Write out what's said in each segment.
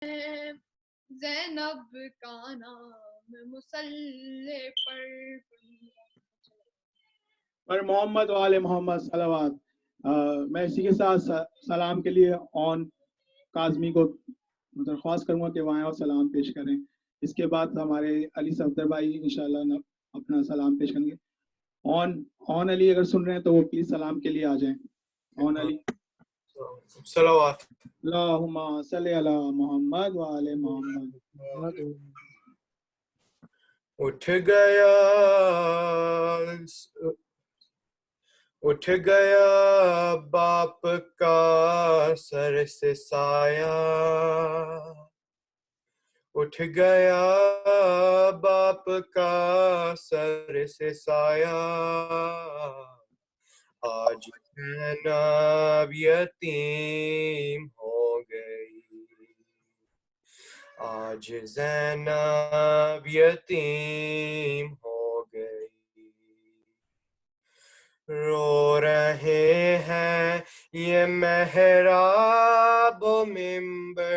زینب کا نام مصلی پر محمد وآل محمد صلوات. میں اسی کے ساتھ سلام کے لیے اون کاظمی کو درخواست کروں گا کہ وہاں اور سلام پیش کریں. اس کے بعد ہمارے علی صفدر بھائی انشاءاللہ اپنا سلام پیش کریں گے. اون علی اگر سن رہے ہیں تو وہ پلیز سلام کے لیے آ جائیں. اون علی. صلوات. اللہم صلی علی محمد وآل محمد. اٹھ گیا باپ کا سر سے سایہ، اٹھ گیا باپ کا سر سے سایہ، آج زینب یتیم ہو گئی، آج زینب یتیم ہو گئی، رو رہے ہیں یہ محراب و منبر،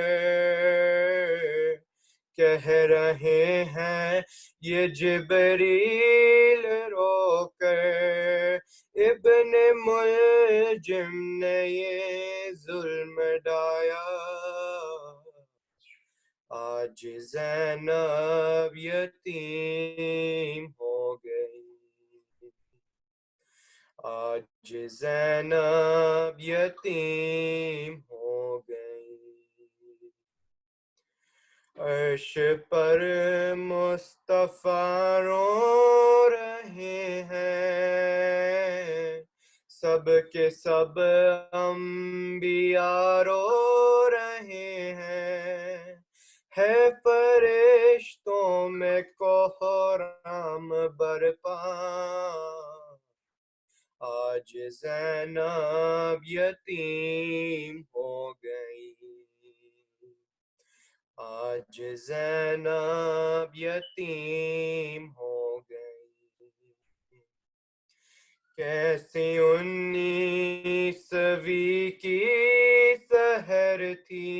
کہہ رہے ہیں یہ جبریل رو کر، ابن ملجم نے یہ ظلم ڈھایا، آج زینب یتیم ہو گئی، آج زینب یتیم ہو گئی، عرش پر مصطفیٰ رو رہے ہیں، سب کے سب انبیاء رو رہے ہیں، ہے فرشتوں میں کوحرام برپا، آج زینب یتیم ہو گئی، آج زینب یتیم ہو گئی، کیسی 19ویں کی سحر تھی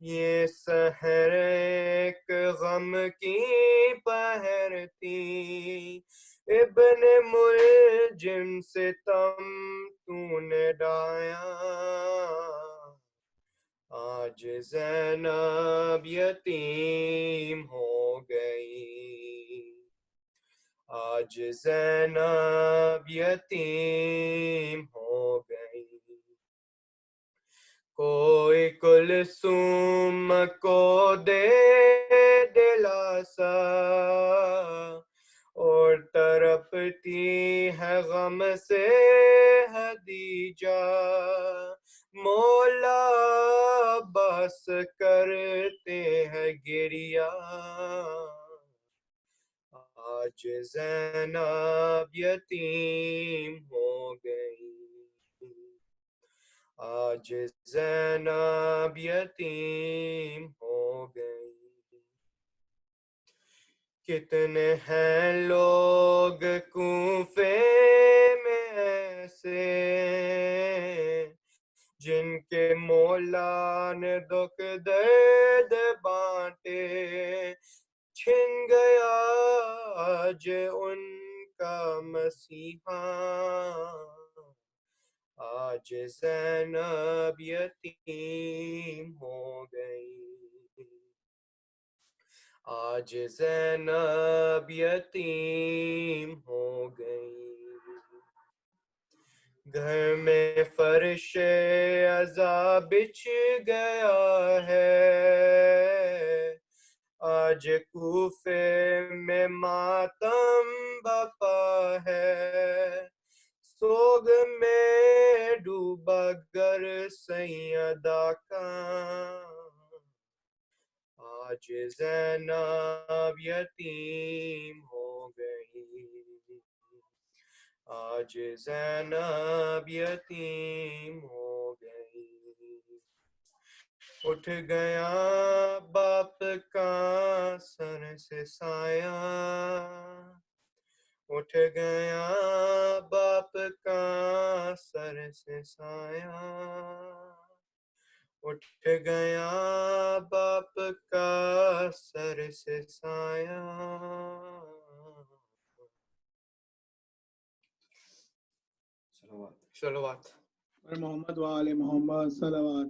یہ، سحر ایک غم کی پہر تھی، ابن ملجم ستم تو نے ڈھایا، آج زینب یتیم ہو گئی، آج زینب یتیم ہو گئی، کوئی کلثوم کو دے دلاسا، اور تڑپتی ہے غم سے خدیجہ، مولا بس کرتے ہیں گریہ، آج زینب یتیم ہو گئی، آج زینب یتیم ہو گئی، کتنے ہیں لوگ کوفے میں ایسے جن کے مولا نے دکھ درد بانٹے، چھن گیا آج ان کا مسیحا، آج زینب یتیم ہو گئی، آج زینب یتیم ہو گئی، گھر میں فرش عزا بچھ گیا ہے، آج کوفے میں ماتم بپا ہے، سوگ میں ڈوبا گر سیدہ کا، آج زینب یتیم ہو گئی، آج زینب یتیم ہو گئی، اٹھ گیا باپ کا سر سے سایہ، اٹھ گیا باپ کا سر سے سایہ، اٹھ گیا باپ کا سر سے سایہ. صلوات. پر محمد وآل محمد صلوات.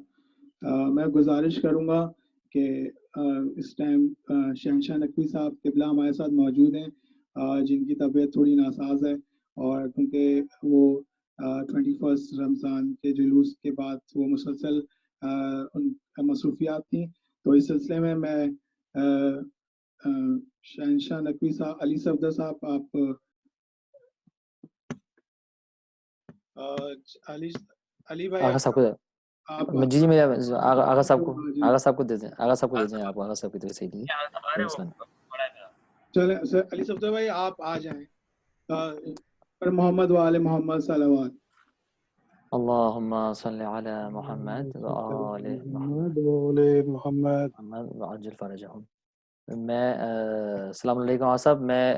میں گزارش کروں گا کہ اس ٹائم شہنشاہ نقوی صاحب قبلہ ہمارے ساتھ موجود ہیں، جن کی طبیعت تھوڑی ناساز ہے، اور کیونکہ وہ 21 رمضان کے جلوس کے بعد وہ مسلسل ان مصروفیات تھیں، تو اس سلسلے میں شہنشاہ نقوی صاحب علی صفدر صاحب آپ علی بھائی آغا صاحب کو جی جی میرا آغا صاحب کو دے دیں، آغا صاحب کو دے دیں، آپ آغا صاحب کی طرف سے لیجیے. چلیں سر علی صفدر بھائی آپ آ جائیں. پر محمد وآل محمد صلوات. اللہم صلی علی محمد وآل محمد وعجل فرجہم. میں السلام علیکم آغا صاحب. میں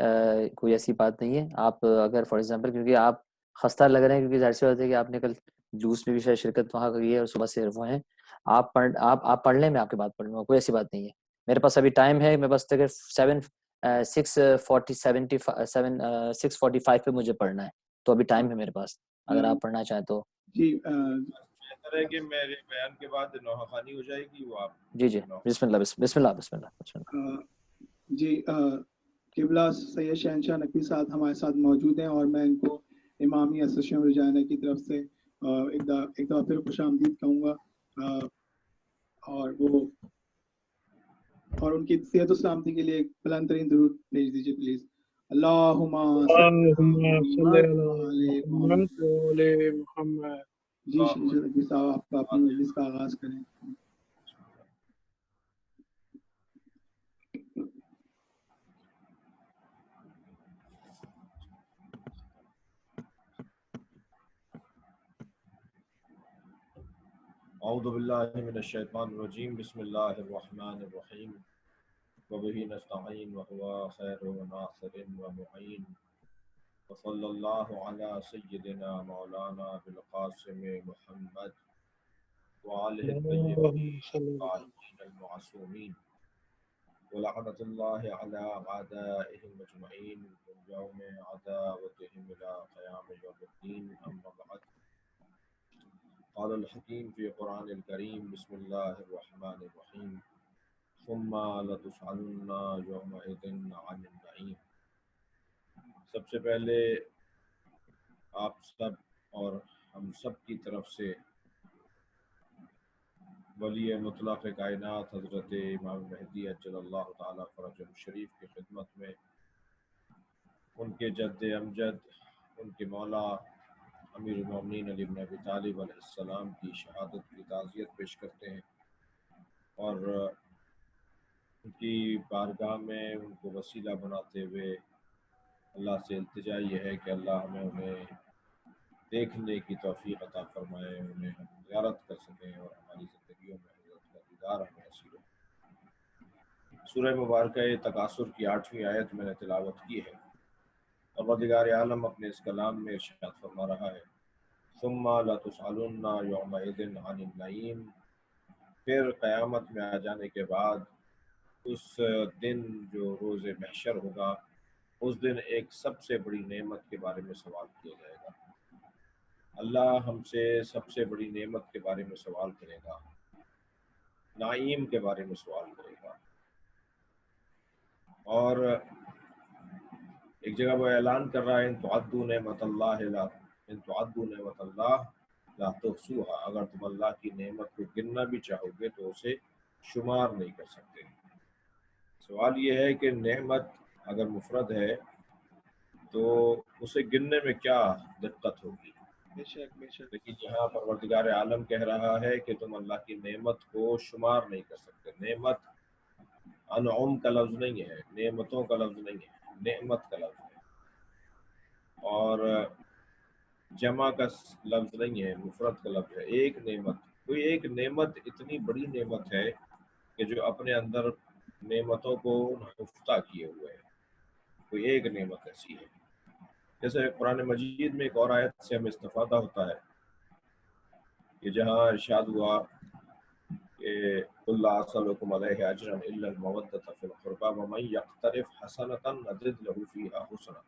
کوئی ایسی بات نہیں ہے، آپ اگر فار ایگزامپل کیونکہ آپ خستہ لگ رہے ہیں، کیونکہ ظاہر سی بات ہے کہ آپ نے کل جلوس میں بھی شاید شرکت وہاں کی ہے اور صبح سے وہ ہیں، آپ پڑھ لیں، میں آپ کی بات پڑھ لوں گا، کوئی ایسی بات نہیں ہے. میرے پاس ابھی ٹائم ہے، میں بس تک 6:45 پہ مجھے پڑھنا ہے، تو ابھی ٹائم ہے میرے پاس، اگر آپ پڑھنا چاہیں تو. جی بہتر ہے کہ میرے بیان کے بعد نوحہ خوانی ہو جائے گی، وہ آپ جی جی بسم اللہ بسم اللہ. جی قبلہ سید شہنشاہ نقوی صاحب ہمارے ساتھ موجود ہیں، اور میں ان کو امامی ایسوسیشن رجانہ کی طرف سے ایک دفعہ پھر خوش آمدید کہوں گا، اور ان کی صحت و سلامتی کے لیے ایک بلند ترین درود بھیج دیجیے پلیز. اللہم صلی علی محمد وآل محمد. جی شہنشاہ نقوی صاحب آپ اپنی مجلس کا آغاز کریں. اعوذ باللہ من الشیطان الرجیم. بسم اللہ الرحمن الرحیم. وبہ نستعین وهو خیر ناصر ومعین. وصلی اللہ علی سیدنا مولانا بالقاسم محمد وآلہ الطیبین المعصومین. ولعنۃ اللہ علی اعدائہم اجمعین من یوم عداوتہم الی قیام یوم الدین. اما بعد. قال الحکیم فی قرآن الکریم. بسم اللہ الرحمن الرحیم. ثم لتسألن یومئذ عن النعیم. سب سے پہلے آپ سب اور ہم سب کی طرف سے ولی مطلق کائنات حضرت امام مہدی عجل اللہ تعالیٰ فرجہ شریف کی خدمت میں ان کے جد امجد، ان کے مولا امیر المومنین علی بن ابی طالب علیہ السلام کی شہادت کی تعزیت پیش کرتے ہیں، اور ان کی بارگاہ میں ان کو وسیلہ بناتے ہوئے اللہ سے التجا یہ ہے کہ اللہ ہمیں انہیں دیکھنے کی توفیق عطا فرمائے، انہیں ہم زیارت کر سکیں اور ہماری زندگیوں میں حضرت کا دیدار ہمیں نصیب ہو. سورہ مبارکہ تکاثر کی 8ویں آیت میں نے تلاوت کی ہے. پروردگار عالم اپنے اس کلام میں ارشاد فرما رہا ہے ثم لتسألن یومئذ عن النعیم. پھر قیامت میں آ جانے کے بعد اس دن جو روز محشر ہوگا، اس دن ایک سب سے بڑی نعمت کے بارے میں سوال کیا جائے گا. اللہ ہم سے سب سے بڑی نعمت کے بارے میں سوال کرے گا، نعیم کے بارے میں سوال کرے گا. اور ایک جگہ وہ اعلان کر رہا ہے ان تعدوا نعمت اللہ لا تحصوها. اگر تم اللہ کی نعمت کو گننا بھی چاہو گے تو اسے شمار نہیں کر سکتے. سوال یہ ہے کہ نعمت اگر مفرد ہے تو اسے گننے میں کیا دقت ہوگی؟ لیکن یہاں پروردگار عالم کہہ رہا ہے کہ تم اللہ کی نعمت کو شمار نہیں کر سکتے. نعمت انعم کا لفظ نہیں ہے، نعمتوں کا لفظ نہیں ہے، نعمت کا لفظ ہے، اور جمع کا لفظ نہیں ہے، مفرد کا لفظ ہے. ایک نعمت، کوئی ایک نعمت اتنی بڑی نعمت ہے کہ جو اپنے اندر نعمتوں کو نہفتہ کیے ہوئے ہے. کوئی ایک نعمت ایسی ہے. جیسے قرآن مجید میں ایک اور آیت سے ہمیں استفادہ ہوتا ہے کہ جہاں ارشاد ہوا کہ قل لا اسألکم علیہ اجرا الا المودۃ فی القربى ومن یقترف حسنۃ نزد له فیہا حسنا۔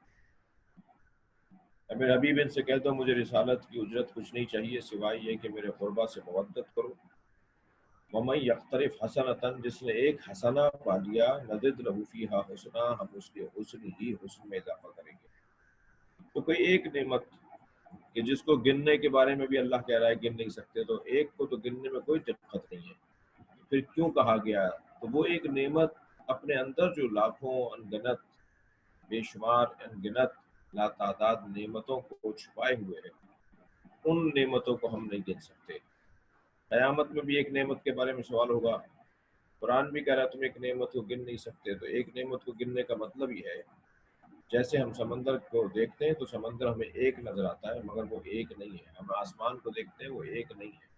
میرے حبیب ان سے کہہ دو مجھے رسالت کی اجرت کچھ نہیں چاہیے سوائے یہ کہ میرے قربا سے مودت کرو۔ ومن یقترف حسنۃ، جس نے ایک حسنہ پا لیا، نزد له فیہا حسنا، ہم اس کے حسن ہی حسن میں اضافہ کریں گے۔ تو کوئی ایک نعمت کہ جس کو گننے کے بارے میں بھی اللہ کہہ رہا ہے گن نہیں سکتے، تو ایک کو تو گننے میں کوئی دقت نہیں ہے، پھر کیوں کہا گیا؟ تو وہ ایک نعمت اپنے اندر جو لاکھوں انگنت بے شمار انگنت لاتعداد نعمتوں کو چھپائے ہوئے ہیں، ان نعمتوں کو ہم نہیں گن سکتے۔ قیامت میں بھی ایک نعمت کے بارے میں سوال ہوگا۔ قرآن بھی کہہ رہا ہے تم ایک نعمت کو گن نہیں سکتے، تو ایک نعمت کو گننے کا مطلب یہ ہے جیسے ہم سمندر کو دیکھتے ہیں تو سمندر ہمیں ایک نظر آتا ہے مگر وہ ایک نہیں ہے، ہم آسمان کو دیکھتے ہیں وہ ایک نہیں ہے۔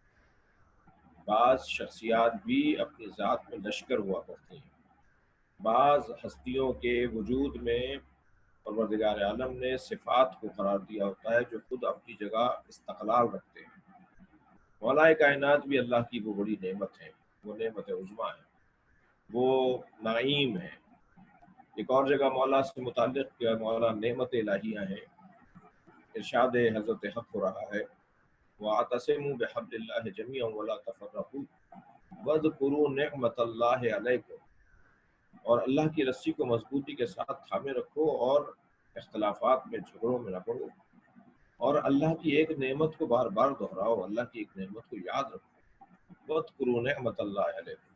بعض شخصیات بھی اپنی ذات میں لشکر ہوا کرتی ہیں، بعض ہستیوں کے وجود میں پروردگار عالم نے صفات کو قرار دیا ہوتا ہے جو خود اپنی جگہ استقلال رکھتے ہیں۔ مولا کائنات بھی اللہ کی وہ بڑی نعمت ہے، وہ نعمت عظمیٰ ہے، وہ نعیم ہے۔ ایک اور جگہ مولا سے متعلق کیا مولا نعمت الہیہ ہیں، ارشاد حضرت حق ہو رہا ہے وَاعْتَصِمُوا بِحَبْلِ اللَّهِ جَمِيعًا وَلَا تَفَرَّقُوا وَاذْكُرُوا نِعْمَةَ اللَّهِ عَلَيْكُمْ، اور اللہ کی رسی کو مضبوطی کے ساتھ تھامے رکھو اور اختلافات میں جھگڑوں میں نہ پڑو، اور اللہ کی ایک نعمت کو بار بار دہراؤ، اللہ کی ایک نعمت کو یاد رکھو۔ وَاذْكُرُوا نِعْمَةَ اللَّهِ عَلَيْكُمْ،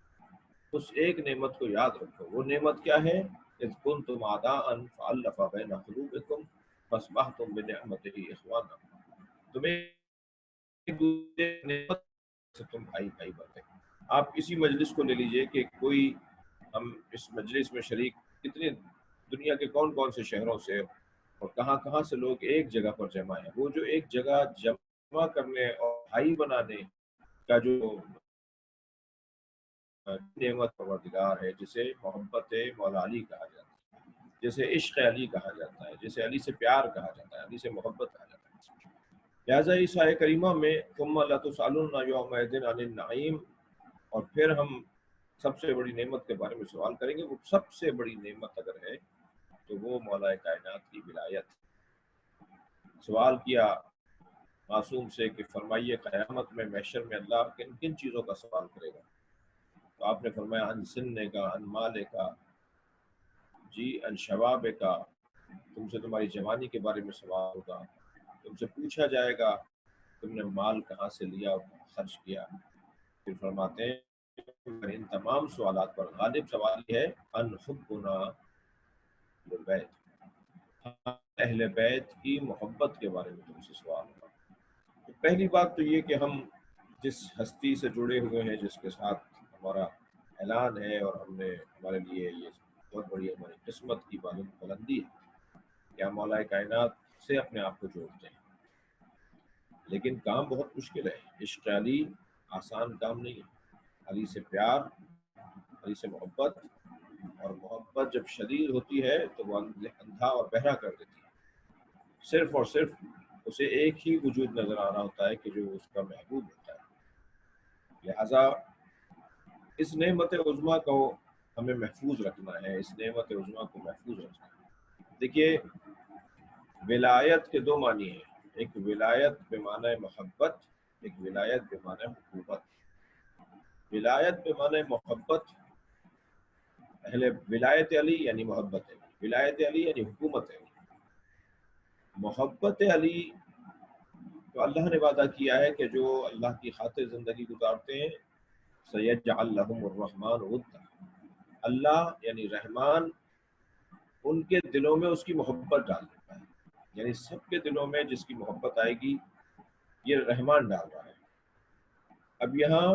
اس ایک نعمت کو یاد رکھو۔ وہ نعمت کیا ہے؟ اذ کنتم اعداء فالف بین قلوبکم فاصبحتم بنعمتہ اخوانا، تمہیں ایک دوسرے کی نعمت سے تم بھائی بھائی بن گئے۔ آپ اسی مجلس کو لے لیجئے کہ کوئی ہم اس مجلس میں شریک کتنے دنیا کے کون کون سے شہروں سے اور کہاں کہاں سے لوگ ایک جگہ پر جمع ہیں، وہ جو ایک جگہ جمع کرنے اور بھائی بنانے کا جو نعمت پروردگار ہے، جسے محبت مولا علی کہا جاتا ہے، جسے عشق علی کہا جاتا ہے، جسے علی سے پیار کہا جاتا ہے، علی سے محبت کہا جاتا ہے۔ لہٰذا اس آیہ کریمہ میں ثم لتسألن یومئذ عن النعیم، اور پھر ہم سب سے بڑی نعمت کے بارے میں سوال کریں گے۔ وہ سب سے بڑی نعمت اگر ہے تو وہ مولا کائنات کی ولایت۔ سوال کیا معصوم سے کہ فرمائیے قیامت میں محشر میں اللہ کن کن چیزوں کا سوال کرے گا؟ تو آپ نے فرمایا ان سننے کا، ان مالے کا، جی ان شباب کا، تم سے تمہاری جوانی کے بارے میں سوال ہوگا، تم سے پوچھا جائے گا تم نے مال کہاں سے لیا اور خرچ کیا۔ پھر فرماتے ہیں ان تمام سوالات پر غالب سوال یہ ہے ان حبنا للبیت، اہل بیت کی محبت کے بارے میں تم سے سوال ہوگا۔ تو پہلی بات تو یہ کہ ہم جس ہستی سے جڑے ہوئے ہیں، جس کے ساتھ ہمارا اعلان ہے اور ہم نے ہمارے لیے یہ بہت بڑی ہماری قسمت کی بلندی ہے کہ ہم مولا کائنات سے اپنے آپ کو جوڑتے ہیں، لیکن کام بہت مشکل ہے۔ عشق علی آسان کام نہیں ہے۔ علی سے پیار، علی سے محبت، اور محبت جب شدید ہوتی ہے تو وہ اندھا اور بہرا کر دیتی ہے۔ صرف اور صرف اسے ایک ہی وجود نظر آ رہا ہوتا ہے کہ جو اس کا محبوب ہوتا ہے۔ لہٰذا اس نعمت عظمیٰ کو ہمیں محفوظ رکھنا ہے، اس نعمت عظمیٰ کو محفوظ رکھنا ہے۔ دیکھیے ولایت کے دو معنی ہیں، ایک ولایت بمعنی محبت، ایک ولایت بمعنی حکومت۔ ولایت بمعنی محبت، اہل ولایت علی یعنی محبت علی، ولایت علی یعنی حکومت علی۔ محبت علی تو اللہ نے وعدہ کیا ہے کہ جو اللہ کی خاطر زندگی گزارتے ہیں سیجعل لہم الرحمن ودا، اللہ یعنی رحمان ان کے دلوں میں اس کی محبت ڈال دیتا ہے، یعنی سب کے دلوں میں جس کی محبت آئے گی یہ رحمان ڈال رہا ہے۔ اب یہاں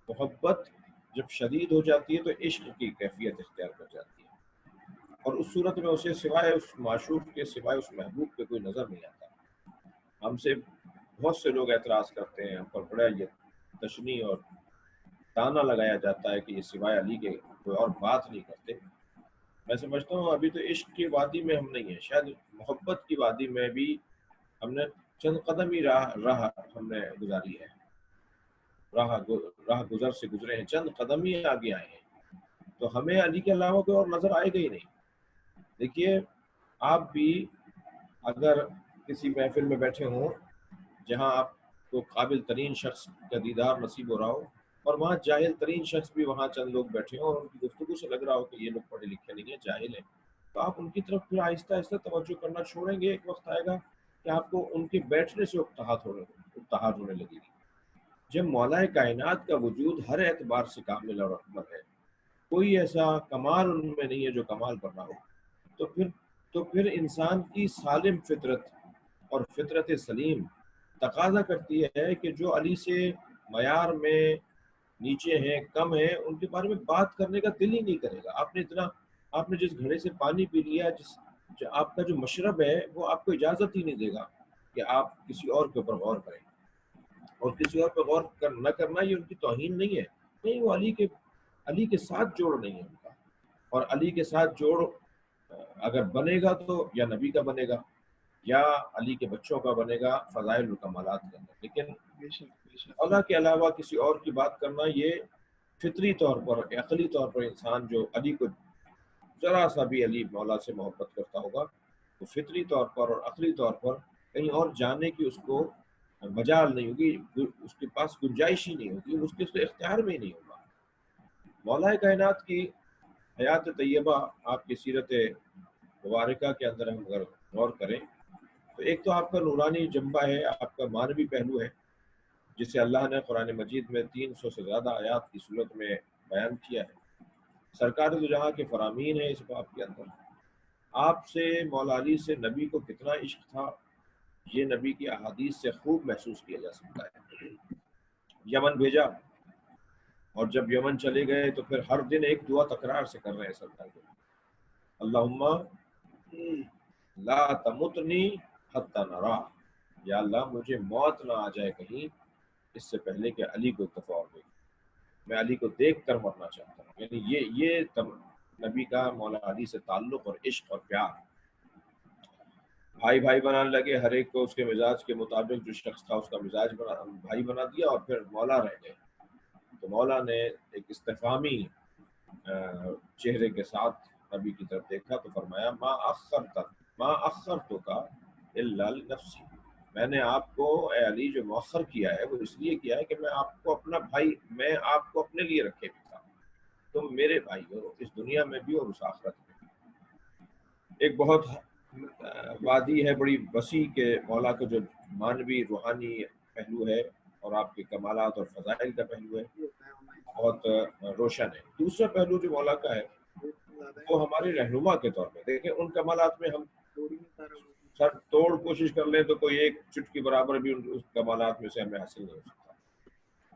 محبت جب شدید ہو جاتی ہے تو عشق کی کیفیت اختیار کر جاتی ہے، اور اس صورت میں اسے سوائے اس معشوق کے، سوائے اس محبوب کے کوئی نظر نہیں آتا۔ ہم سے بہت سے لوگ اعتراض کرتے ہیں، ہم پر بڑا یہ تشنیع اور تانا لگایا جاتا ہے کہ یہ سوائے علی کے کوئی اور بات نہیں کرتے۔ میں سمجھتا ہوں ابھی تو عشق کی وادی میں ہم نہیں ہیں، شاید محبت کی وادی میں بھی ہم نے چند قدم ہی راہ ہم نے گزاری ہے۔ راہ گزر سے گزرے ہیں، چند قدم ہی آگے آئے ہیں، تو ہمیں علی کے علاوہ کوئی اور نظر آئے گا ہی نہیں۔ دیکھیے آپ بھی اگر کسی محفل میں بیٹھے ہوں جہاں آپ کو قابل ترین شخص کا دیدار نصیب ہو رہا ہو، اور وہاں جاہل ترین شخص بھی وہاں چند لوگ بیٹھے ہوں، اور ان کی گفتگو سے لگ رہا ہو کہ یہ لوگ پڑھے لکھے نہیں ہیں، جاہل ہیں، تو آپ ان کی طرف پھر آہستہ آہستہ توجہ کرنا چھوڑیں گے۔ ایک وقت آئے گا کہ آپ کو ان کے بیٹھنے سے اکتاحت ہونے لگے گی۔ جب مولا کائنات کا وجود ہر اعتبار سے کامل اور اکمل ہے، کوئی ایسا کمال ان میں نہیں ہے جو کمال پر نہ ہو، تو پھر انسان کی سالم فطرت اور فطرت سلیم تقاضا کرتی ہے کہ جو علی سے معیار میں نیچے ہیں، کم ہیں، ان کے بارے میں بات کرنے کا دل ہی نہیں کرے گا۔ آپ نے جس گھڑے سے پانی پی لیا، آپ کا جو مشرب ہے وہ آپ کو اجازت ہی نہیں دے گا کہ آپ کسی اور کے اوپر غور کریں، اور کسی اور پہ غور نہ کرنا یہ ان کی توہین نہیں ہے، نہیں، وہ علی کے ساتھ جوڑ نہیں ہے ان کا، اور علی کے ساتھ جوڑ اگر بنے گا تو یا نبی کا بنے گا یا علی کے بچوں کا بنے گا، فضائل و کمالات کا، لیکن اللہ کے علاوہ کسی اور کی بات کرنا یہ فطری طور پر، عقلی طور پر انسان جو علی کو ذرا سا بھی علی مولا سے محبت کرتا ہوگا، تو فطری طور پر اور عقلی طور پر کہیں اور جانے کی اس کو مجال نہیں ہوگی، اس کے پاس گنجائش ہی نہیں ہوگی، اس کے اختیار میں ہی نہیں ہوگا۔ مولا کائنات کی حیات طیبہ، آپ کی سیرت مبارکہ کے اندر ہم اگر غور کریں تو ایک تو آپ کا نورانی جنبہ ہے، آپ کا مانوی پہلو ہے، جسے اللہ نے قرآن مجید میں 300 سے زیادہ آیات کی صورت میں بیان کیا ہے۔ سرکار دو جہاں کے فرامین ہیں اس باب کے اندر۔ آپ سے مولا علی سے نبی کو کتنا عشق تھا، یہ نبی کی احادیث سے خوب محسوس کیا جا سکتا ہے۔ یمن بھیجا، اور جب یمن چلے گئے تو پھر ہر دن ایک دعا تکرار سے کر رہے ہیں سرکار کو، اللہم لا تمتنی حتی نرا، یا اللہ مجھے موت نہ آ جائے کہیں اس سے پہلے کہ علی کو اتفاق ہو گئی، میں علی کو دیکھ کر مرنا چاہتا ہوں۔ یعنی یہ نبی کا مولا علی سے تعلق اور عشق اور پیار۔ بھائی بنانے لگے، ہر ایک کو اس کے مزاج کے مطابق، جو شخص تھا اس کا مزاج بھائی بنا دیا، اور پھر مولا رہ گئے۔ تو مولا نے ایک استفہامی چہرے کے ساتھ نبی کی طرف دیکھا تو فرمایا ما اخرتک الا لنفسی، میں نے آپ کو اے علی جو مؤخر کیا ہے وہ اس لیے کیا ہے کہ میں آپ کو اپنا بھائی، میں آپ کو اپنے لیے رکھے بھی تھا، تم میرے بھائی ہو اس دنیا میں بھی اور اس آخرت میں بھی۔ ایک بہت وادی ہے بڑی وسیع کے مولا کا جو مانوی روحانی پہلو ہے اور آپ کے کمالات اور فضائل کا پہلو ہے بہت روشن ہے۔ دوسرا پہلو جو مولا کا ہے وہ ہمارے رہنما کے طور پہ، دیکھیں ان کمالات میں ہم سر توڑ کوشش کر لیں تو کوئی ایک چٹکی برابر بھی اس کمالات میں سے ہمیں حاصل نہیں ہو سکتا،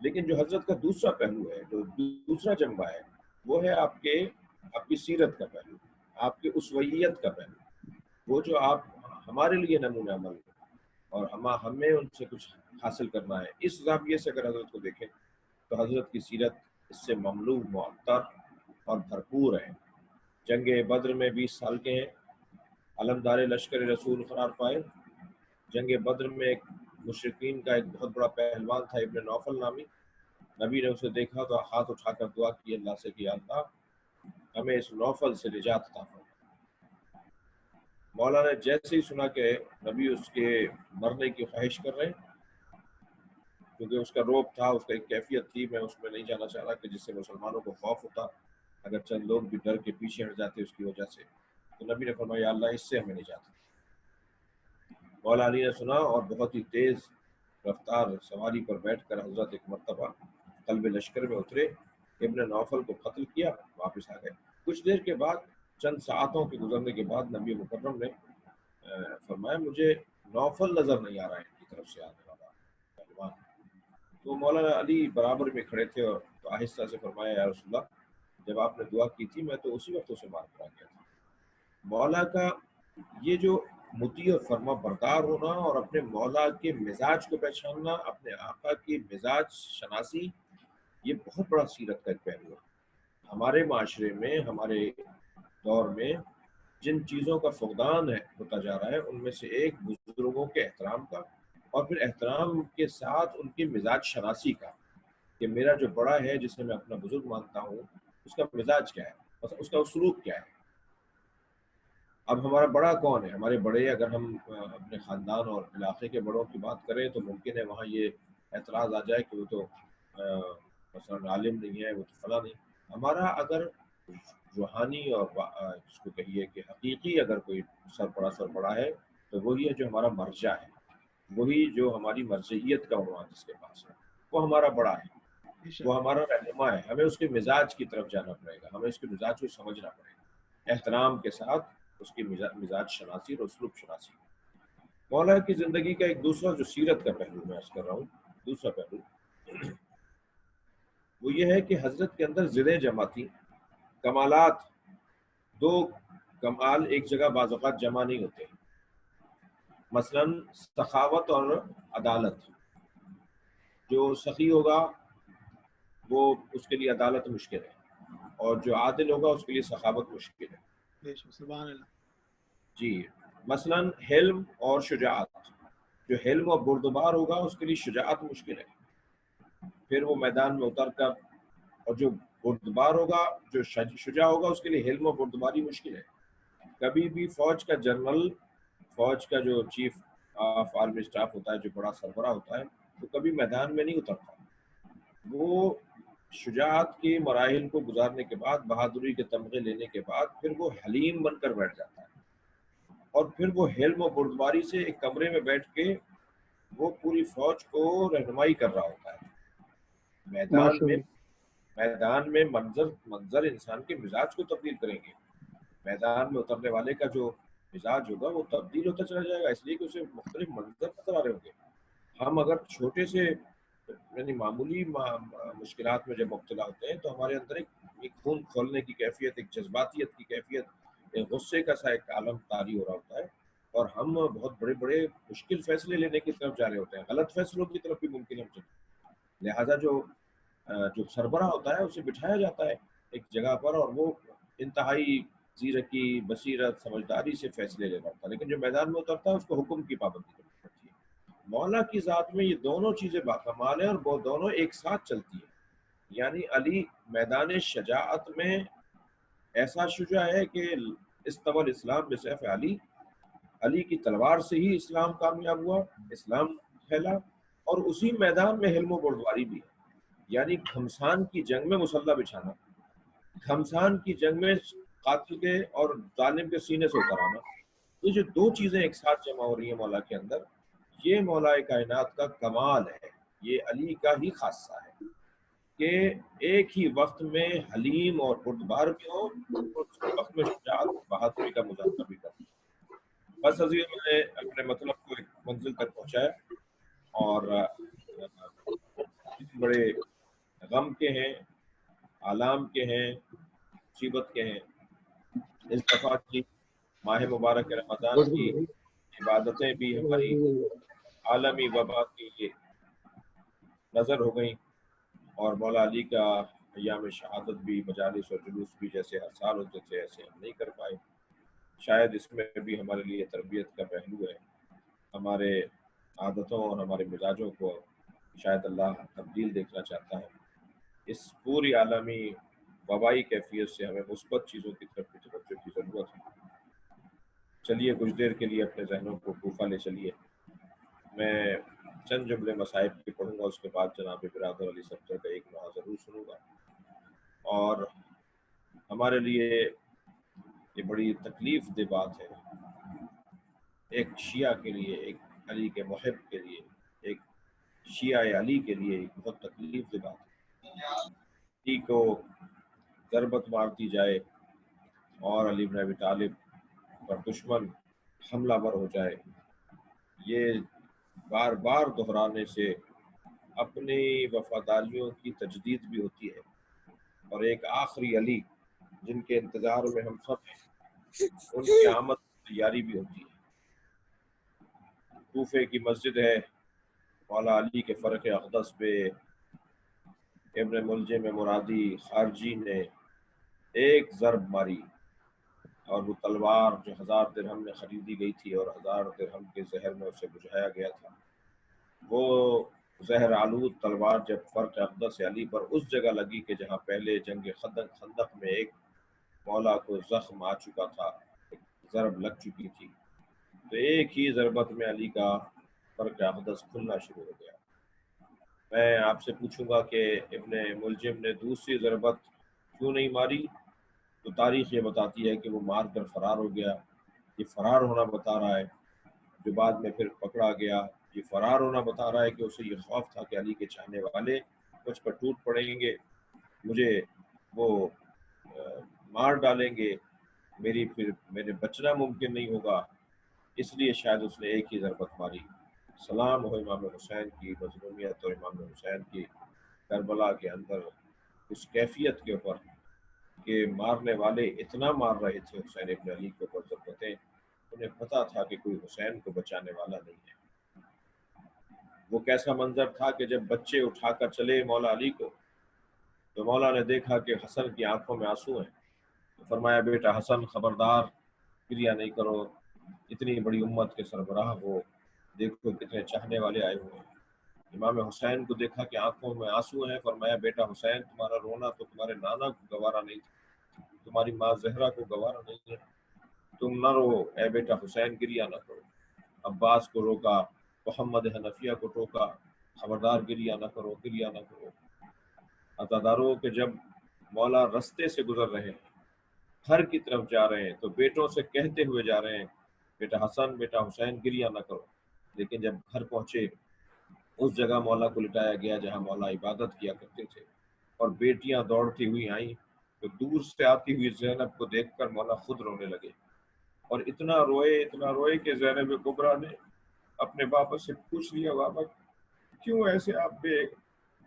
لیکن جو حضرت کا دوسرا پہلو ہے، جو دوسرا جنبہ ہے، وہ ہے آپ کی سیرت کا پہلو، آپ کی اسویت کا پہلو، وہ جو آپ ہمارے لیے نمونہ عمل اور ہمیں ان سے کچھ حاصل کرنا ہے۔ اس زاویے سے اگر حضرت کو دیکھیں تو حضرت کی سیرت اس سے مملو، معطر اور بھرپور ہے۔ جنگ بدر میں 20 سال کے ہیں، علمدار لشکر رسول قرار پائے۔ جنگ بدر میں ایک مشرکین کا ایک بہت بڑا پہلوان تھا ابن نوفل نامی، نبی نے اسے دیکھا تو ہاتھ اٹھا کر دعا کی اللہ سے کہ اللہ ہمیں اس نوفل سے نجات عطا فرما۔ مولا نے جیسے ہی سنا کہ نبی اس کے مرنے کی خواہش کر رہے ہیں، کیونکہ اس کا روب تھا، اس کا ایک کیفیت تھی، میں اس میں نہیں جانا چاہ رہا کہ جس سے مسلمانوں کو خوف ہوتا اگر چند لوگ بھی ڈر کے پیچھے ہٹ جاتے اس کی وجہ سے، تو نبی نے فرمایا اللہ اس سے ہمیں نہیں جاتا۔ مولا علی نے سنا اور بہت ہی تیز رفتار سواری پر بیٹھ کر حضرت ایک مرتبہ قلب لشکر میں اترے، ابن نوفل کو قتل کیا، واپس آ گئے۔ کچھ دیر کے بعد، چند ساعتوں کے گزرنے کے بعد، نبی مکرم نے فرمایا مجھے نوفل نظر نہیں آ رہا ہے ان کی طرف سے آنے والا پہلوان۔ تو مولانا علی برابر میں کھڑے تھے اور تو آہستہ سے فرمایا یا رسول اللہ جب آپ نے دعا کی تھی میں تو اسی وقت اسے مار کر آ گیا تھا۔ مولا کا یہ جو مطیع و فرما بردار ہونا اور اپنے مولا کے مزاج کو پہچاننا، اپنے آقا کی مزاج شناسی، یہ بہت بڑا سیرت کا ایک پہلو ہے۔ ہمارے معاشرے میں، ہمارے دور میں جن چیزوں کا فقدان ہوتا جا رہا ہے ان میں سے ایک بزرگوں کے احترام کا، اور پھر احترام کے ساتھ ان کی مزاج شناسی کا۔ کہ میرا جو بڑا ہے جسے میں اپنا بزرگ مانتا ہوں اس کا مزاج کیا ہے، اس کا سلوک کیا ہے. اب ہمارا بڑا کون ہے؟ ہمارے بڑے اگر ہم اپنے خاندان اور علاقے کے بڑوں کی بات کریں تو ممکن ہے وہاں یہ اعتراض آ جائے کہ وہ تو مثلا عالم نہیں ہے، وہ تو فلاں نہیں. ہمارا اگر روحانی اور اس کو کہیے کہ حقیقی اگر کوئی سربراہ ہے تو وہی ہے جو ہمارا مرجع ہے، وہی جو ہماری مرجعیت کا عنوان جس کے پاس ہے وہ ہمارا بڑا ہے، وہ ہمارا رہنما ہے. ہمیں اس کے مزاج کی طرف جانا پڑے گا، ہمیں اس کے مزاج کو سمجھنا پڑے گا احترام کے ساتھ، اس کی مزاج شناسی اور اسلوب شناسی. مولا کی زندگی کا ایک دوسرا جو سیرت کا پہلو میں عرض کر رہا ہوں، دوسرا پہلو وہ یہ ہے کہ حضرت کے اندر ضدیں جمع تھی. کمالات، دو کمال ایک جگہ بعض اوقات جمع نہیں ہوتے، مثلا سخاوت اور عدالت. جو سخی ہوگا وہ اس کے لیے عدالت مشکل ہے، اور جو عادل ہوگا اس کے لیے سخاوت مشکل ہے. سبحان اللہ. جی، مثلا حلم اور شجاعت، جو حلم اور بردبار ہوگا اس کے لیے شجاعت مشکل ہے. پھر وہ میدان میں اتر کر، اور جو بردبار ہوگا، جو شجاع ہوگا اس کے لیے حلم اور بردباری مشکل ہے. کبھی بھی فوج کا جنرل، فوج کا جو چیف آف آرمی اسٹاف ہوتا ہے، جو بڑا سربراہ ہوتا ہے، وہ کبھی میدان میں نہیں اترتا. وہ شجاعت کے مراحل کو گزارنے کے بعد، بہادری کے تمغے لینے کے بعد پھر وہ حلیم بن کر بیٹھ جاتا ہے، اور پھر وہ حلم و بردباری سے ایک کمرے میں بیٹھ کے وہ پوری فوج کو رہنمائی کر رہا ہوتا ہے. میدان میں منظر انسان کے مزاج کو تبدیل کریں گے. میدان میں اترنے والے کا جو مزاج ہوگا وہ تبدیل ہوتا چلا جائے گا، اس لیے کہ اسے مختلف منظر نظر آ رہے ہوں گے. ہم اگر چھوٹے سے یعنی معمولی مشکلات میں جب مبتلا ہوتے ہیں تو ہمارے اندر ایک خون کھولنے کی کیفیت، ایک جذباتیت کی کیفیت، ایک غصے کا سا ایک عالم طاری ہو رہا ہوتا ہے، اور ہم بہت بڑے بڑے مشکل فیصلے لینے کی طرف جا رہے ہوتے ہیں. غلط فیصلوں کی طرف بھی ممکن ہم چلیں. لہٰذا جو سربراہ ہوتا ہے اسے بٹھایا جاتا ہے ایک جگہ پر، اور وہ انتہائی زیرکی، بصیرت، سمجھداری سے فیصلے لے رہا ہوتا ہے. لیکن جو میدان میں اترتا ہے اس کو حکم کی پابندی کرنی پڑتی ہے. مولا کی ذات میں یہ دونوں چیزیں باکمال ہیں، اور وہ دونوں ایک ساتھ چلتی ہیں. یعنی علی میدان شجاعت میں ایسا شجاع ہے کہ استوى الاسلام بسیف علی، علی کی تلوار سے ہی اسلام کامیاب ہوا، اسلام پھیلا. اور اسی میدان میں حلم و بردباری بھی ہے. یعنی گھمسان کی جنگ میں مسلح بچھانا، گھمسان کی جنگ میں قاتل کے اور ظالم کے سینے سے اتر آنا. یہ جو دو چیزیں ایک ساتھ جمع ہو رہی ہیں مولا کے اندر، یہ مولا کائنات کا کمال ہے. یہ علی کا ہی خاصہ ہے کہ ایک ہی وقت میں حلیم اور بردبار بھی ہو، اور اسی وقت میں شجاعت اور بہادری کا مظاہرہ بھی کرنا. بس عزیز، میں نے اپنے مطلب کو ایک منزل تک پہنچایا، اور بڑے غم کے ہیں، آلام کے ہیں، مصیبت کے ہیں. اس دفعہ کی ماہ مبارک رمضان کی عبادتیں بھی ہماری عالمی وبا کی نظر ہو گئیں، اور مولا علی کا ایام شہادت بھی، مجالس اور جلوس بھی جیسے ہر سال ہوتے تھے ایسے ہم نہیں کر پائے. شاید اس میں بھی ہمارے لیے تربیت کا پہلو ہے. ہمارے عادتوں اور ہمارے مزاجوں کو شاید اللہ تبدیل دیکھنا چاہتا ہے. اس پوری عالمی وبائی کیفیت سے ہمیں مثبت چیزوں کی طرف بھی توجہ کی ضرورت ہے. چلیے کچھ دیر کے لیے اپنے ذہنوں کو کوفہ لے چلیے. میں چند جملے مصائب کی پڑھوں گا، اس کے بعد جناب برادر علی صفدر کا ایک نوحہ ضرور سنوں گا. اور ہمارے لیے یہ بڑی تکلیف دہ بات ہے، ایک شیعہ کے لیے، ایک علی کے محب کے لیے، ایک شیعہ علی کے لیے ایک بہت تکلیف دہ بات ہے. علی کو ضربت مار دی جائے اور علی بن ابی طالب پر دشمن حملہ ور ہو جائے، یہ بار بار دہرانے سے اپنی وفاداریوں کی تجدید بھی ہوتی ہے. اور ایک آخری علی جن کے انتظار میں ہم سب ہیں، ان کی آمد تیاری بھی ہوتی ہے. کوفے کی مسجد ہے، مولا علی کے فرق اقدس پہ ابن ملجم مرادی خارجی نے ایک ضرب ماری، اور وہ تلوار جو 1000 درہم میں خریدی گئی تھی اور 1000 درہم کے زہر میں اسے بجھایا گیا تھا، وہ زہر آلود تلوار جب فرق اقدس علی پر اس جگہ لگی کہ جہاں پہلے جنگ خندق میں ایک مولا کو زخم آ چکا تھا، ایک ضرب لگ چکی تھی، تو ایک ہی ضربت میں علی کا فرق اقدس کھلنا شروع ہو گیا۔ میں آپ سے پوچھوں گا کہ ابن ملجم نے دوسری ضربت کیوں نہیں ماری؟ تو تاریخ یہ بتاتی ہے کہ وہ مار کر فرار ہو گیا۔ یہ فرار ہونا بتا رہا ہے، جو بعد میں پھر پکڑا گیا، یہ فرار ہونا بتا رہا ہے کہ اسے یہ خوف تھا کہ علی کے چاہنے والے مجھ پر ٹوٹ پڑیں گے، مجھے وہ مار ڈالیں گے، میرے بچنا ممکن نہیں ہوگا، اس لیے شاید اس نے ایک ہی ضربت ماری۔ سلام ہو امام حسین کی مظلومیت اور امام حسین کی کربلا کے اندر اس کیفیت کے اوپر کہ مارنے والے اتنا مار رہے تھے حسین ابن علی کے اوپر ضربتیں، انہیں پتا تھا کہ کوئی حسین کو بچانے والا نہیں ہے۔ وہ کیسا منظر تھا کہ جب بچے اٹھا کر چلے مولا علی کو، تو مولا نے دیکھا کہ حسن کی آنکھوں میں آنسو ہیں، تو فرمایا بیٹا حسن خبردار گریہ نہیں کرو، اتنی بڑی امت کے سربراہ ہو، دیکھو کتنے چاہنے والے آئے ہوئے ہیں۔ امام حسین کو دیکھا کہ آنکھوں میں آنسو ہیں، فرمایا بیٹا حسین تمہارا رونا تو تمہارے نانا کو گوارا نہیں تھا، تمہاری ماں زہرا کو گوارا نہیں ہے، تم نہ رو اے بیٹا حسین، گریہ نہ کرو۔ عباس کو روکا، محمد حنفیہ کو ٹوکا، خبردار گریہ نہ کرو، گریہ نہ کرو۔ عزاداروں کہ جب مولا رستے سے گزر رہے ہیں، گھر کی طرف جا رہے ہیں، تو بیٹوں سے کہتے ہوئے جا رہے ہیں بیٹا حسن بیٹا حسین گریہ نہ کرو، لیکن جب گھر پہنچے اس جگہ مولا کو لٹایا گیا جہاں مولا عبادت کیا کرتے تھے، اور بیٹیاں دوڑتی ہوئی آئیں، تو دور سے آتی ہوئی زینب کو دیکھ کر مولا خود رونے لگے، اور اتنا روئے کہ زینب کبریٰ نے اپنے باپ سے پوچھ لیا بابا کیوں ایسے آپ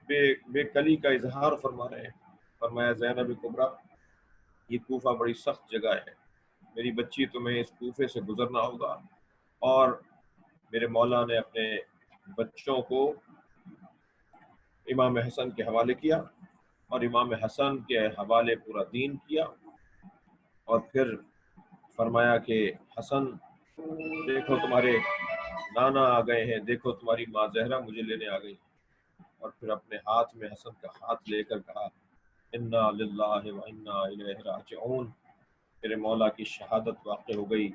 بے کلی کا اظہار فرما رہے ہیں؟ فرمایا زینب کبریٰ یہ کوفہ بڑی سخت جگہ ہے، میری بچی تمہیں اس کوفے سے گزرنا ہوگا، اور میرے مولا نے اپنے بچوں کو امام حسن کے حوالے کیا، اور امام حسن کے حوالے پورا دین کیا، اور پھر فرمایا کہ حسن دیکھو تمہارے نانا آ گئے ہیں، دیکھو تمہاری ماں زہرا مجھے لینے آ گئی، اور پھر اپنے ہاتھ میں حسن کا ہاتھ لے کر کہا انا للہ و انا الیہ راجعون، میرے مولا کی شہادت واقع ہو گئی۔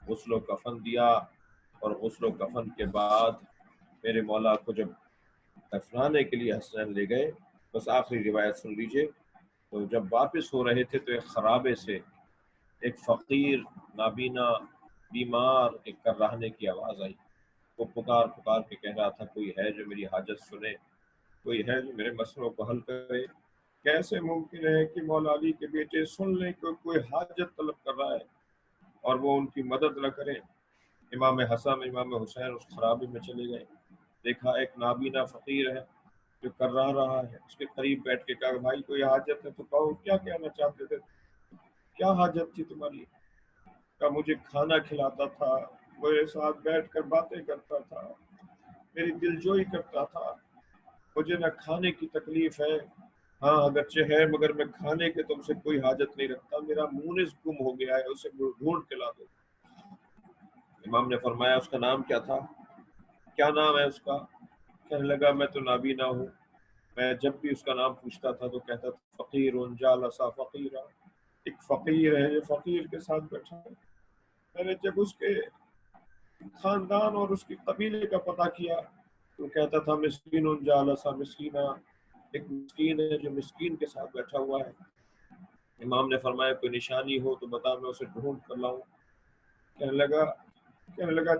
غسل و کفن دیا، اور غسل و کفن کے بعد میرے مولا کو جب دفنانے کے لیے حسین لے گئے، بس آخری روایت سن لیجئے، تو جب واپس ہو رہے تھے تو ایک خرابے سے ایک فقیر نابینا بیمار ایک کراہنے کی آواز آئی، وہ پکار پکار کے کہہ رہا تھا کوئی ہے جو میری حاجت سنے، کوئی ہے جو میرے مسئلوں کو حل کرے، کیسے ممکن ہے کہ مولا علی کے بیٹے سن لیں کہ کوئی حاجت طلب کر رہا ہے اور وہ ان کی مدد نہ کریں۔ امام حسن امام حسین اس خرابے میں چلے گئے، دیکھا ایک نابینا فقیر ہے جو کرا رہا ہے، اس کے قریب بیٹھ کے کہا بھائی کوئی حاجت ہے تو کہو، کیا کہنا چاہتے تھے، کیا حاجت تھی تمہاری؟ کہا مجھے کھانا کھلاتا تھا، میرے ساتھ بیٹھ کر باتیں کرتا تھا، میری دلجوئی کرتا تھا، مجھے نہ کھانے کی تکلیف ہے، ہاں اگرچہ ہے مگر میں کھانے کے تم سے کوئی حاجت نہیں رکھتا، میرا مونس گم ہو گیا ہے، اسے ڈھونڈ کے لا دو۔ امام نے فرمایا اس کا نام کیا تھا؟ کیا نام ہے اس کا؟ کہنے لگا میں تو نابینا ہوں، میں جب بھی اس کا نام پوچھتا تھا تو کہتا تھا فقیر جالسا فقیرا، ایک فقیر ہے جو فقیر کے ساتھ بیٹھا ہے۔ میں نے جب اس کے خاندان اور اس کی قبیلے کا پتہ کیا تو کہتا تھا مسکین جالسا مسکینہ، ایک مسکین ہے جو مسکین کے ساتھ بیٹھا ہوا ہے۔ امام نے فرمایا کوئی نشانی ہو تو بتا میں اسے ڈھونڈ کر لاؤں۔ کہنے لگا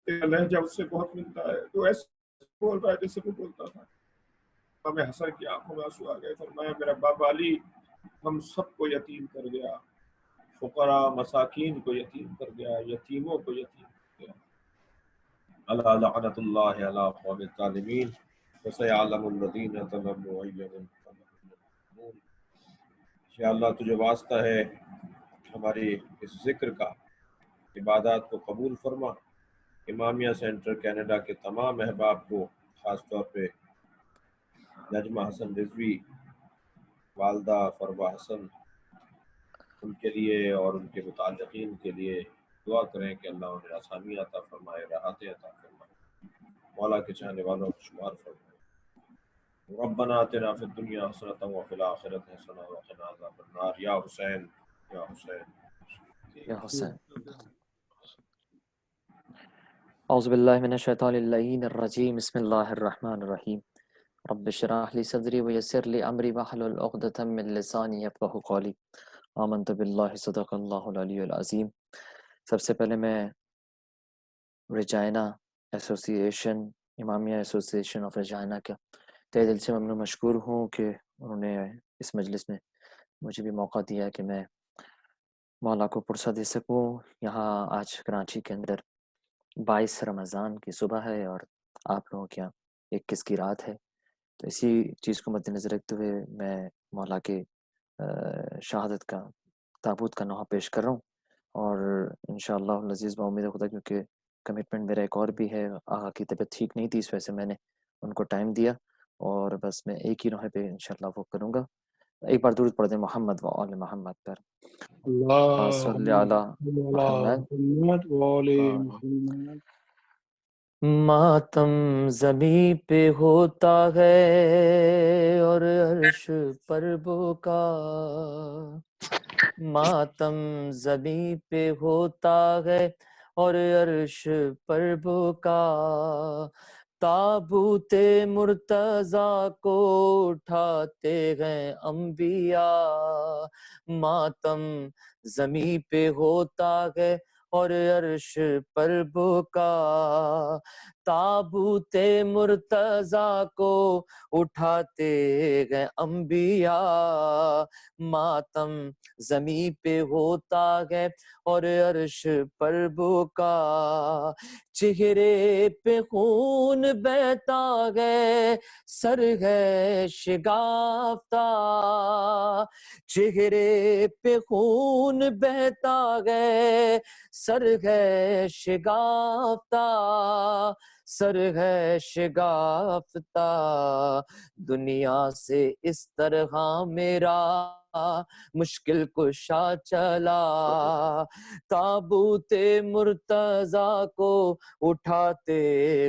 تیرا لہجہ اس سے بہت ملتا ہے، تو ایسے بول رہا ہے جیسے وہ بولتا تھا۔ امام حسن کی آنکھوں میں آنسو آ گئے، فرمایا میرا بابا علی ہم سب کو یتیم کر گیا، فقراء مساکین کو یتیم کر گیا، یتیموں کو یتیم کر گیا۔ الا لعنت اللہ علی قوم الظالمین وسیعلم الذین ظلموا ای منقلب۔ یا اللہ تجھے واسطہ ہے ہماری اس ذکر کا، عبادات کو قبول فرما۔ امامیہ سینٹر کینیڈا کے تمام احباب کو، خاص طور پہ نجمہ حسن رضوی، والدہ فروا حسن، ان کے لیے اور ان کے متعلقین کے لیے دعا کریں کہ اللہ انہیں آسانی عطا فرمائے، راحتیں عطا فرمائے۔ مولا کے چاہنے والوں کو شمار فرمائے۔ ربنا آتنا فی الدنیا حسنۃ وفی الآخرۃ حسنۃ وقنا عذاب النار۔ یا حسین یا حسین۔ یا حسین۔ اعوذ باللہ من الشیطان اللعین الرجیم، بسم اللہ الرحمن الرحیم۔ رب اشرح لی صدری ویسر لی امری واحلل عقدۃ من لسانی یفقہوا قولی۔ آمنت باللہ، صدق اللہ العلی العظیم۔ سب سے پہلے میں رجائنا ایسوسی ایشن، امامیہ ایسوسی ایشن آف رجائنا کا تہ دل سے ممنون مشکور ہوں کہ انہوں نے اس مجلس میں مجھے بھی موقع دیا کہ میں مولا کو پرسہ دے سکوں۔ یہاں آج کراچی کے اندر 22 رمضان کی صبح ہے اور آپ لوگوں کے یہاں 21 کی رات ہے، تو اسی چیز کو مد نظر رکھتے ہوئے میں مولا کے شہادت کا تابوت کا نوحہ پیش کر رہا ہوں، اور انشاءاللہ العزیز بامید خدا، کیونکہ کمٹمنٹ میرا ایک اور بھی ہے، آقا کی طبیعت ٹھیک نہیں تھی، اس وجہ سے میں نے ان کو ٹائم دیا، اور بس میں ایک ہی نوحے پہ انشاءاللہ وہ کروں گا۔ ایک بار درود پڑھ دیں محمد و آل محمد پر۔ صلی علی محمد۔ محمد وآل محمد۔ ماتم زمیں پہ ہوتا ہے اور عرش پر بکا، ماتم زمیں پہ ہوتا ہے اور عرش پر بکا، تابوت مرتضیٰ کو اٹھاتے ہیں انبیاء، ماتم زمیں پہ ہوتا ہے اور عرش پر بکا، تابوت مرتضیٰ کو اٹھاتے ہیں انبیاء، ماتم زمیں پہ ہوتا ہے اور عرش پر بکا، چہرے پہ خون بہتا ہے سر ہے شگافتہ، چہرے پہ خون بہتا ہے سر ہے شگافتہ، سر ہے شگافتہ، دنیا سے اس طرح میرا مشکل کشا چلا، تابوت مرتضیٰ کو اٹھاتے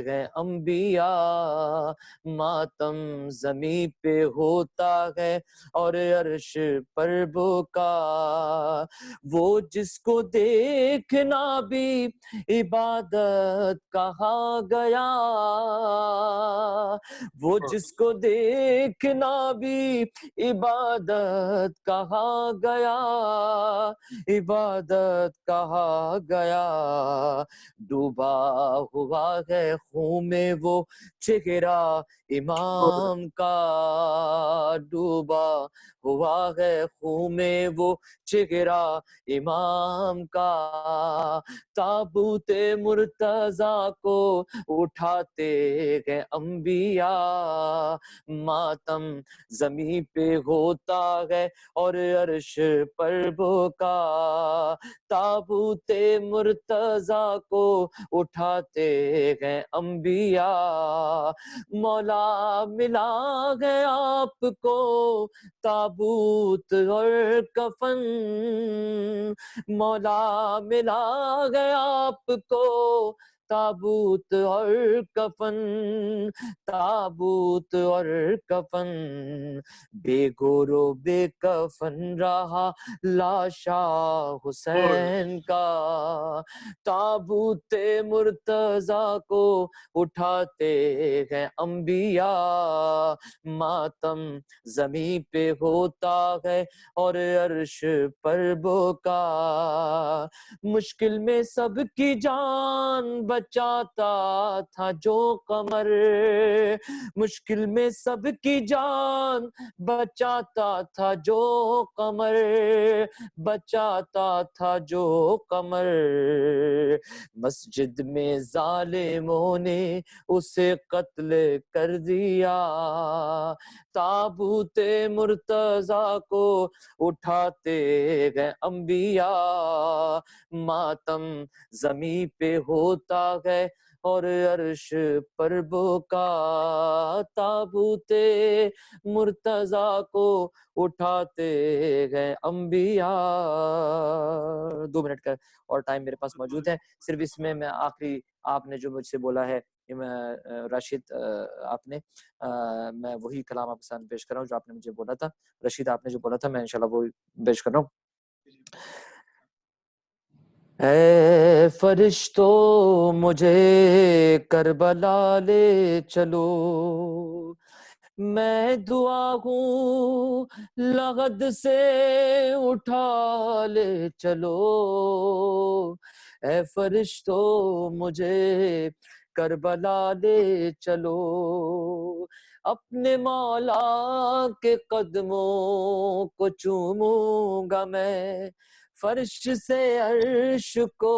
ہیں انبیاء، ماتم زمیں پہ ہوتا ہے اور عرش پر بکا، وہ جس کو دیکھنا بھی عبادت کہا گیا، وہ جس کو دیکھنا بھی عبادت کہا گیا، عبادت کہا گیا، ڈوبا ہوا ہے خون میں وہ چہرہ امام کا، ڈوبا ہوا ہے خون میں وہ چہرہ امام کا، تابوت مرتضیٰ کو اٹھاتے ہیں انبیاء، ماتم زمیں پہ ہوتا ہے اور عرش پر بکا، تابوت مرتضیٰ کو اٹھاتے ہیں انبیاء، مولا ملا ہے آپ کو تابوت اور کفن، مولا ملا ہے آپ کو تابوت اور کفن، تابوت اور کفن، بے گور و بے کفن رہا لاشا حسین کا، تابوت مرتضیٰ کو اٹھاتے ہیں انبیاء، ماتم زمیں پہ ہوتا ہے اور عرش پر بکا، مشکل میں سب کی جان بچاتا تھا جو قمر، مشکل میں سب کی جان بچاتا تھا جو قمر، بچاتا تھا جو قمر، مسجد میں ظالموں نے اسے قتل کر دیا، تابوت مرتضیٰ کو اٹھاتے ہیں انبیاء، ماتم زمیں پہ ہوتا ہے اور عرش پر بکا، تابوت مرتضیٰ کو اٹھاتے ہیں انبیاء۔ 2 منٹ کا اور ٹائم میرے پاس موجود ہے، صرف اس میں آخری آپ نے جو مجھ سے بولا ہے راشد آپ نے میں وہی کلام آپ کے سامنے پیش کر رہا ہوں جو آپ نے مجھے بولا تھا. رشید آپ نے جو بولا تھا میں انشاءاللہ وہ پیش کر رہا ہوں. اے فرشتو مجھے کربلا لے چلو، میں دعا ہوں لغد سے اٹھا لے چلو. اے فرشتو مجھے کربلا لے چلو، اپنے مولا کے قدموں کو چوموں گا میں، فرش سے عرش کو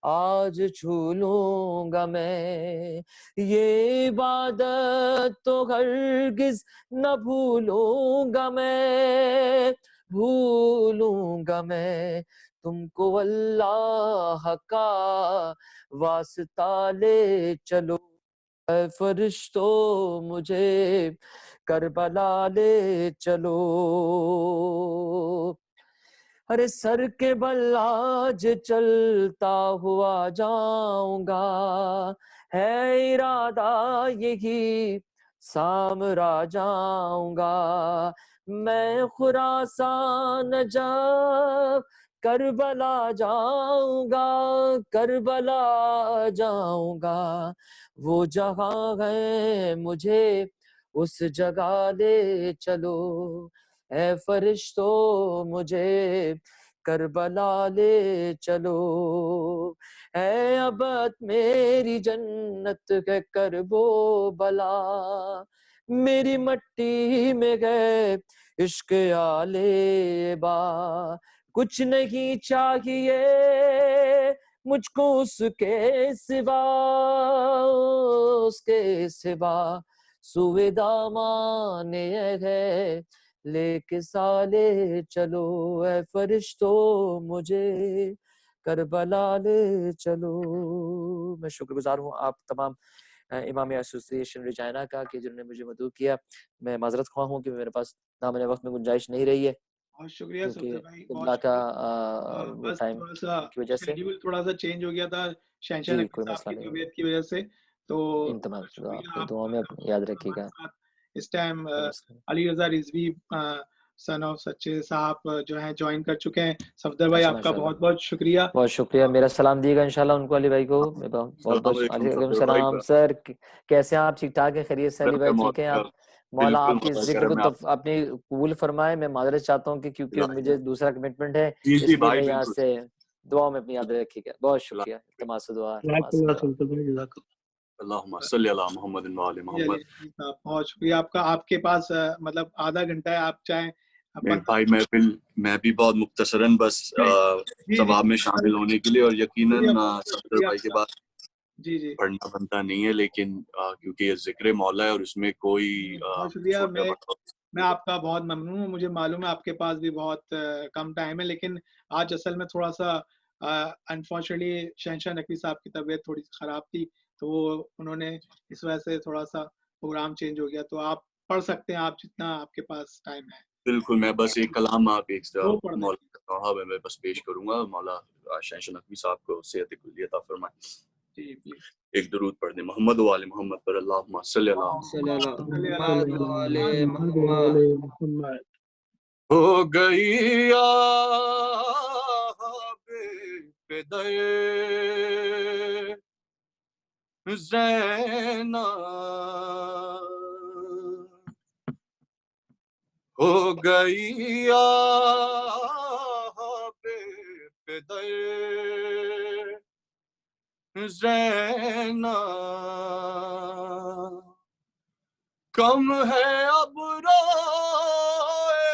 آج چھو لوں گا میں. یہ عبادت تو ہرگز نہ بھولوں گا میں، بھولوں گا میں تم کو اللہ کا واسطہ لے چلو. اے فرشتو مجھے کربلا لے چلو. ارے سر کے بل آج چلتا ہوا جاؤں گا، ہے ارادہ یہی سامرا جاؤں گا. میں خراسان جب کربلا جاؤں گا، کربلا جاؤں گا. وہ جہاں ہے مجھے اس جگہ لے چلو. اے فرشتو مجھے کربلا لے چلو. اے ابد میری جنت ہے کربو بلا، میری مٹی میں گئے عشق آلے با. کچھ نہیں چاہیے مجھ کو اس کے سوا، اس کے سوا سوئے دامان ہے لے کے سالے چلو. اے فرشتو مجھے کربلا لے چلو. میں شکر گزار ہوں آپ تمام امام ایسوسی ایشن رجائنا کا کہ جنہوں نے مجھے مدعو کیا. میں معذرت خواہ ہوں کہ میرے پاس نام وقت میں گنجائش نہیں رہی ہے بہت شکریہ صفدر بھائی، اللہ بہت کا شکریہ. بس ٹائم تھوڑا سا کی وجہ سے شیڈیول تھوڑا سا چینج ہو گیا تھا شہنشاہ جی نقوی کوئی صاحب مسئلہ کی نہیں ہے. طبیعت کی وجہ سے. تو ان تمام شکریہ آپ آپ دعاؤں میں کا یاد رکھیے گا. ہمارے ساتھ اس ٹائم کوئی مسئلہ نہیں. علی رضا رضوی سن آف سچے صاحب جو ہیں جوائن کر چکے ہیں. صفدر بھائی اچھا آپ کا ماشاء اللہ، بہت بہت شکریہ. بہت شکریہ. میرا سلام دیے گا انشاءاللہ ان کو، علی بھائی کو بہت السلام بہت. علیکم علیکم صفدر بھائی. السلام سر، کیسے ہیں آپ؟ ٹھیک ٹھاک ہے؟ خیریت سے علی بھائی ٹھیک ہیں آپ؟ مولا بالکل آپ کی مولا ذکر کرم ہے کو آپ. اپنی قبول فرمائے. میں معذرت چاہتا ہوں کہ کیونکہ مجھے دوسرا کمٹمنٹ ہے جی اس لیے بھائی میں یہاں بالکل. سے دعاؤں میں اپنی یاد رکھیے گا. بہت شکریہ. التماس دعا، جزاک التماس اللہ دعا. سلطان بھائی، جزاک اللہ. اللہم صلی علی محمد و آل جی محمد. علی رضوی صاحب بہت شکریہ آپ کا. آپ کے پاس مطلب آدھا گھنٹہ ہے، آپ چاہیں بھائی میں بھی بہت مختصراً بس ثواب میں شامل ہونے کے لیے، اور یقیناً صفدر بھائی کے بعد جی جی پڑھنا بنتا نہیں ہے، لیکن کیونکہ یہ ذکر مولا ہے اور اس میں کوئی بہت شکریہ. چھوٹا بڑا میں آپ کا بہت ممنون ہوں. مجھے معلوم ہے آپ کے پاس بھی بہت کم ٹائم ہے، لیکن آج اصل میں تھوڑا سا انفارچونیٹلی شہنشاہ نقوی صاحب کی طبیعت تھوڑی خراب تھی، تو وہ انہوں نے اس وجہ سے تھوڑا سا پروگرام چینج ہو گیا. تو آپ پڑھ سکتے ہیں آپ جتنا آپ کے پاس ٹائم ہے. بالکل. میں بس ایک کلام آپ ایک وہ پڑھ دیں. مولا میں بس پیش کروں گا. مولا شہنشاہ نقوی صاحب کو صحت کلی عطا فرمائے. جی پلیز. ایک درود پڑھ دیں محمد و آل محمد پر. اللہم صلی علی محمد وعلی محمد. ہو گئی پدر زینب، ہو گئی پدر زینب، کم ہے اب روئے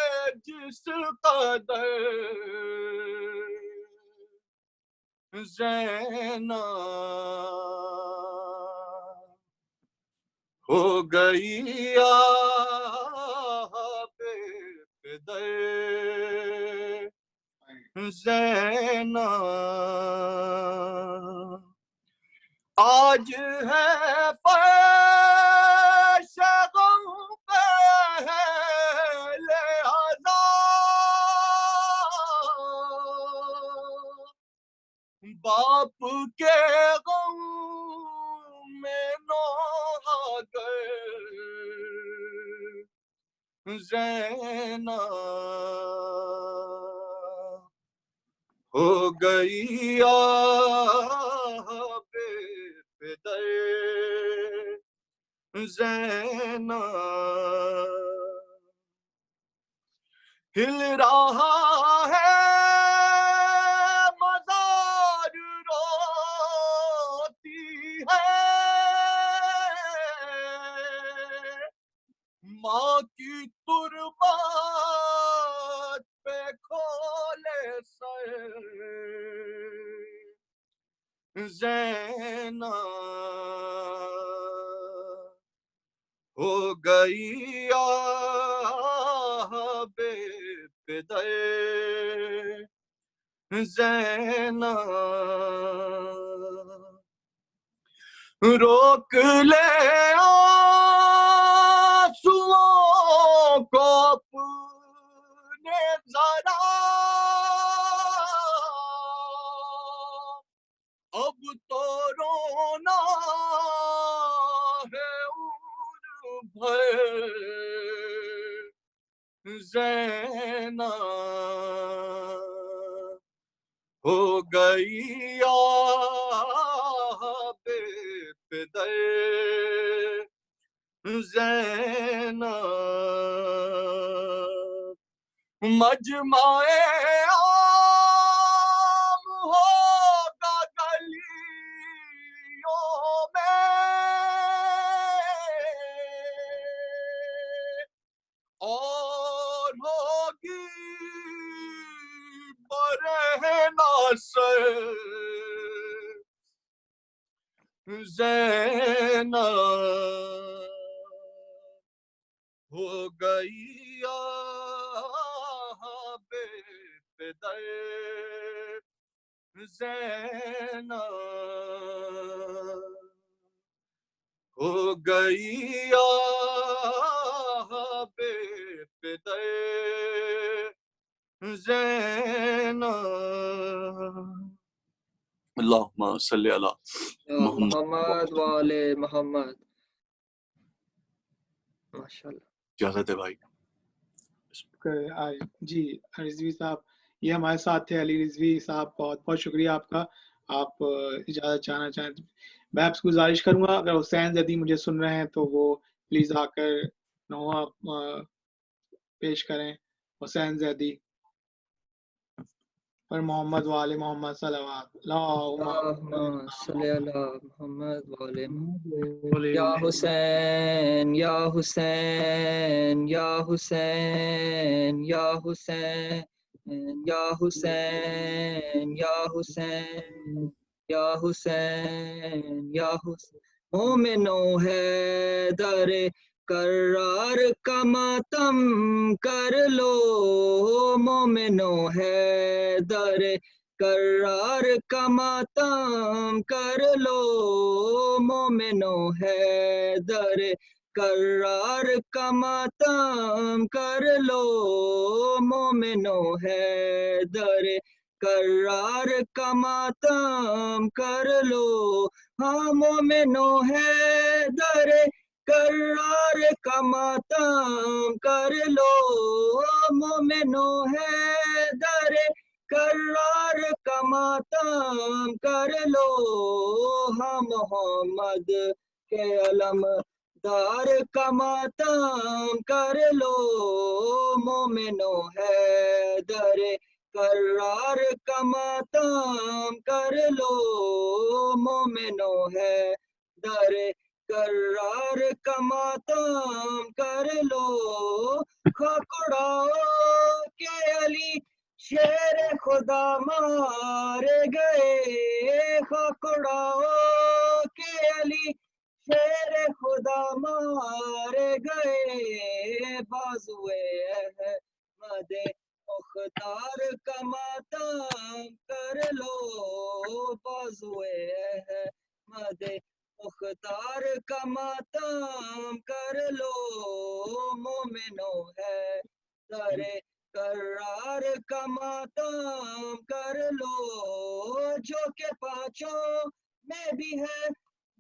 جس قدر زینب، ہو گئی پدر زینب. آج ہے فرش غم پہ ہے لہذا، باپ کے غم میں زینب ہو گئی بے پدر زینب ہل رہا ہے مزار روتی ہے ماں کی تربت پہ کھولے سر زینب ہو گئی بے پدر زینب روک لے آنسوؤں کو اپنے ذرا اب تو رونا ہے عمر بھر زینب ہو گئی بے پدر زینب مجمع عام ہوگا گلیوں میں اور ہوگی برہنہ سر زینب ہو گئی بے پدر زینب ہو گئی بے پدر زینب اللہم صلی علی محمد محمد وعلى محمد. ماشاءاللہ. اجازت ہے بھائی. جی رضوی صاحب یہ ہمارے ساتھ تھے علی رضوی صاحب، بہت بہت شکریہ آپ کا. آپ اجازت چاہنا چاہیں میں آپ سے گزارش کروں گا اگر حسین زیدی مجھے سن رہے ہیں تو وہ پلیز آ کر نوحہ پیش کریں. حسین زیدی پر محمد وآل محمد صلوات اللہم صلی علی محمد وعلى محمد. یا حسین یا حسین یا حسین یا حسین یا حسین یا حسین یا حسین یا حسین. مومنو ہے در کرار کا ماتم کر لو، مومنو ہے در کرار کا ماتم کر لو، مومنو ہے در کرار کا ماتم کر لو، مومنو ہے در کرار کا ماتم کر لو. ہاں مومنو ہے در کرار کا ماتم کر لو، مومنو ہے در کرار کا ماتم کر لو. ہاں محمد کے علم دار کا ماتم کر لو، مومنو ہے در کرار کا ماتم کر لو، مومنو ہے در کرار کا ماتم کر لو. خاک اڑاؤ کہ علی شیر خدا مارے گئے، خاک اڑاؤ کہ علی شیر خدا مارے گئے، بازوئے احمد مختار کا ماتم کر لو، بازوئے احمد مختار کا ماتم کر لو، مومنو ہے در کرار کا ماتم کر لو. جو کہ پانچوں میں بھی ہے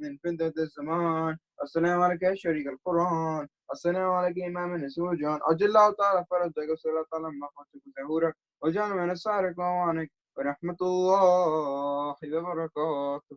من فندة الزمان، السلام عليك يا شريك القرآن، السلام عليك يا إمام النسوجان، أجل الله تعالى فرجك وصلاة على مخاطك وزهورك وجعل من السارق وعنك ورحمة الله وبركاته.